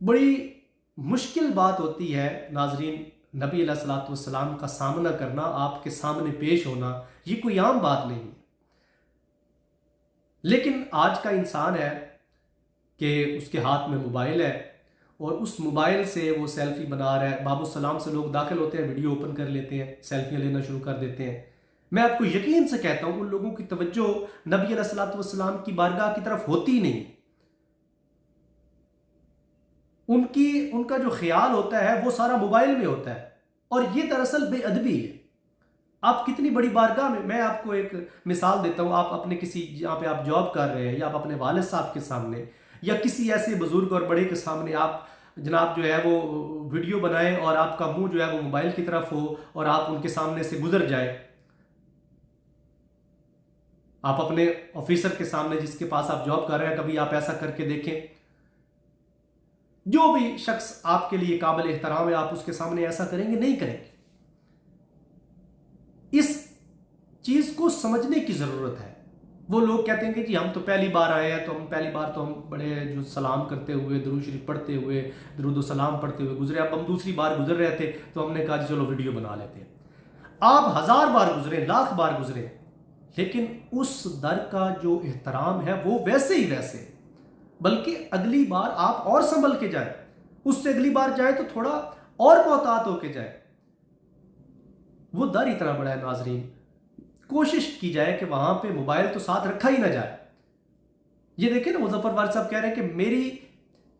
بڑی مشکل بات ہوتی ہے ناظرین، نبی علیہ الصلوۃ والسلام کا سامنا کرنا، آپ کے سامنے پیش ہونا، یہ کوئی عام بات نہیں۔ لیکن آج کا انسان ہے کہ اس کے ہاتھ میں موبائل ہے اور اس موبائل سے وہ سیلفی بنا رہا ہے۔ باب السلام سے لوگ داخل ہوتے ہیں، ویڈیو اوپن کر لیتے ہیں، سیلفیاں لینا شروع کر دیتے ہیں۔ میں آپ کو یقین سے کہتا ہوں ان لوگوں کی توجہ نبی علیہ الصلوۃ والسلام کی بارگاہ کی طرف ہوتی نہیں۔ ان کا جو خیال ہوتا ہے وہ سارا موبائل میں ہوتا ہے، اور یہ دراصل بے ادبی ہے۔ آپ کتنی بڑی بارگاہ میں آپ کو ایک مثال دیتا ہوں، آپ اپنے کسی جہاں پہ آپ جاب کر رہے ہیں، یا آپ اپنے والد صاحب کے سامنے یا کسی ایسے بزرگ اور بڑے کے سامنے آپ جناب جو ہے وہ ویڈیو بنائیں اور آپ کا منہ جو ہے وہ موبائل کی طرف ہو اور آپ ان کے سامنے سے گزر جائیں۔ آپ اپنے آفیسر کے سامنے جس کے پاس آپ جاب کر رہے ہیں، کبھی آپ ایسا کر کے دیکھیں۔ جو بھی شخص آپ کے لیے قابل احترام ہے، آپ اس کے سامنے ایسا کریں گے؟ نہیں کریں گے۔ اس چیز کو سمجھنے کی ضرورت ہے۔ وہ لوگ کہتے ہیں کہ جی ہم تو پہلی بار آئے ہیں، تو پہلی بار تو ہم بڑے جو سلام کرتے ہوئے، درود شریف پڑھتے ہوئے، درود و سلام پڑھتے ہوئے گزرے، اب ہم دوسری بار گزر رہے تھے تو ہم نے کہا جی چلو ویڈیو بنا لیتے ہیں۔ آپ 1000 بار گزرے، لاکھ بار گزرے، لیکن اس در کا جو احترام ہے وہ ویسے ہی ویسے، بلکہ اگلی بار آپ اور سنبھل کے جائیں، اس سے اگلی بار جائیں تو تھوڑا اور محتاط ہو کے جائیں۔ وہ در اتنا بڑا ہے ناظرین، کوشش کی جائے کہ وہاں پہ موبائل تو ساتھ رکھا ہی نہ جائے۔ یہ دیکھیں نا، مظفر وارث صاحب کہہ رہے ہیں کہ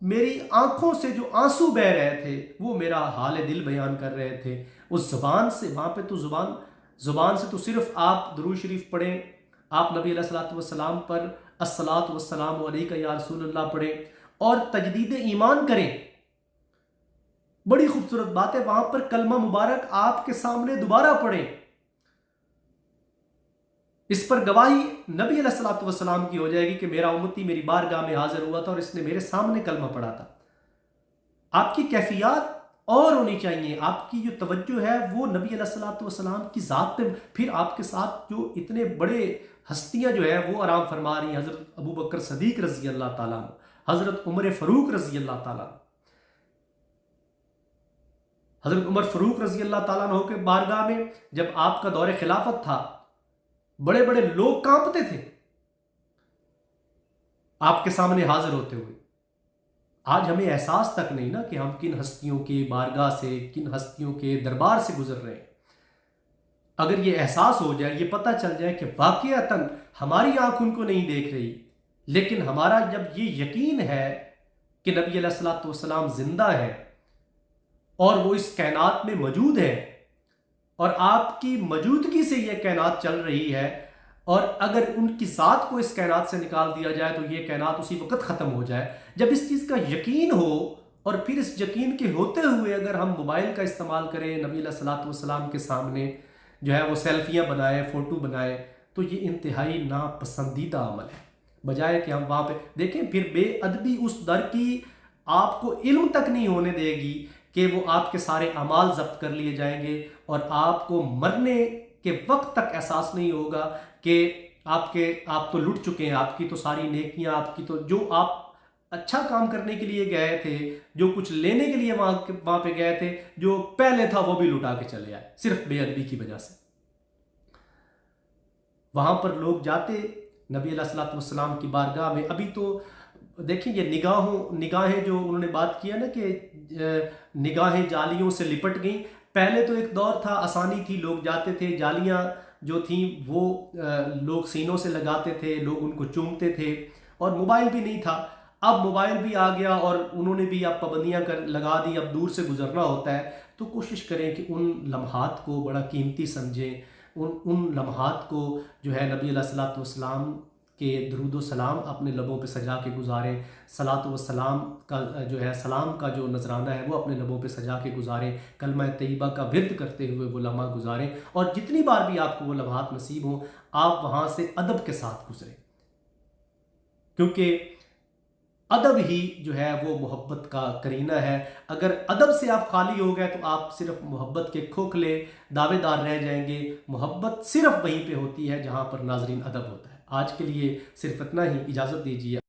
میری آنکھوں سے جو آنسو بہ رہے تھے وہ میرا حال دل بیان کر رہے تھے۔ اس زبان سے، وہاں پہ تو زبان سے تو صرف آپ درود شریف پڑھیں، آپ نبی علیہ الصلوۃ والسلام پر الصلاۃ والسلام علیک یا رسول اللہ پڑھیں اور تجدید ایمان کریں۔ بڑی خوبصورت بات ہے، وہاں پر کلمہ مبارک آپ کے سامنے دوبارہ پڑھیں۔ اس پر گواہی نبی علیہ الصلوۃ والسلام کی ہو جائے گی کہ میرا امتی میری بارگاہ میں حاضر ہوا تھا اور اس نے میرے سامنے کلمہ پڑھا تھا۔ آپ کی کیفیات اور ہونی چاہیے، آپ کی جو توجہ ہے وہ نبی علیہ الصلوۃ والسلام کی ذات پہ۔ پھر آپ کے ساتھ جو اتنے بڑے ہستیاں جو ہیں وہ آرام فرما رہی ہیں، حضرت ابو بکر صدیق رضی اللہ تعالیٰ عنہ، حضرت عمر فاروق رضی اللہ تعالیٰ عنہ۔ حضرت عمر فاروق رضی اللہ تعالیٰ عنہ کے بارگاہ میں جب آپ کا دور خلافت تھا، بڑے بڑے لوگ کانپتے تھے آپ کے سامنے حاضر ہوتے ہوئے۔ آج ہمیں احساس تک نہیں نا کہ ہم کن ہستیوں کے بارگاہ سے، کن ہستیوں کے دربار سے گزر رہے ہیں۔ اگر یہ احساس ہو جائے، یہ پتہ چل جائے کہ واقعتاً ہماری آنکھ ان کو نہیں دیکھ رہی، لیکن ہمارا جب یہ یقین ہے کہ نبی علیہ الصلوۃ والسلام زندہ ہے اور وہ اس کائنات میں موجود ہے اور آپ کی موجودگی سے یہ کائنات چل رہی ہے، اور اگر ان کی ذات کو اس کائنات سے نکال دیا جائے تو یہ کائنات اسی وقت ختم ہو جائے۔ جب اس چیز کا یقین ہو اور پھر اس یقین کے ہوتے ہوئے اگر ہم موبائل کا استعمال کریں، نبی علیہ الصلوۃ والسلام کے سامنے جو ہے وہ سیلفیاں بنائیں، فوٹو بنائیں، تو یہ انتہائی ناپسندیدہ عمل ہے۔ بجائے کہ ہم وہاں پہ دیکھیں، پھر بے ادبی اس در کی آپ کو علم تک نہیں ہونے دے گی کہ وہ آپ کے سارے اعمال ضبط کر لیے جائیں گے، اور آپ کو مرنے کے وقت تک احساس نہیں ہوگا کہ آپ تو لٹ چکے ہیں، آپ کی تو ساری نیکیاں، آپ کی تو جو آپ اچھا کام کرنے کے لیے گئے تھے، جو کچھ لینے کے لیے وہاں پہ گئے تھے، جو پہلے تھا وہ بھی لٹا کے چلے آئے، صرف بے ادبی کی وجہ سے۔ وہاں پر لوگ جاتے نبی علیہ الصلوۃ والسلام کی بارگاہ میں۔ ابھی تو دیکھیں یہ نگاہیں جو انہوں نے بات کیا نا کہ نگاہیں جالیوں سے لپٹ گئیں۔ پہلے تو ایک دور تھا، آسانی تھی، لوگ جاتے تھے، جالیاں جو تھیں وہ لوگ سینوں سے لگاتے تھے، لوگ ان کو چومتے تھے، اور موبائل بھی نہیں تھا۔ اب موبائل بھی آ گیا اور انہوں نے بھی اب پابندیاں لگا دی، اب دور سے گزرنا ہوتا ہے۔ تو کوشش کریں کہ ان لمحات کو بڑا قیمتی سمجھیں، ان لمحات کو جو ہے نبی علیہ الصلوۃ والسلام کہ درود و سلام اپنے لبوں پہ سجا کے گزاریں، صلاۃ و سلام کا جو ہے سلام کا جو نذرانہ ہے وہ اپنے لبوں پہ سجا کے گزاریں، کلمہ طیبہ کا ورد کرتے ہوئے وہ لمحہ گزاریں، اور جتنی بار بھی آپ کو وہ لمحات نصیب ہوں آپ وہاں سے ادب کے ساتھ گزریں، کیونکہ ادب ہی جو ہے وہ محبت کا قرینہ ہے۔ اگر ادب سے آپ خالی ہو گئے تو آپ صرف محبت کے کھوکھلے دعوے دار رہ جائیں گے۔ محبت صرف وہیں پہ ہوتی ہے جہاں پر ناظرین ادب ہوتا ہے۔ آج کے لیے صرف اتنا ہی، اجازت دیجیے۔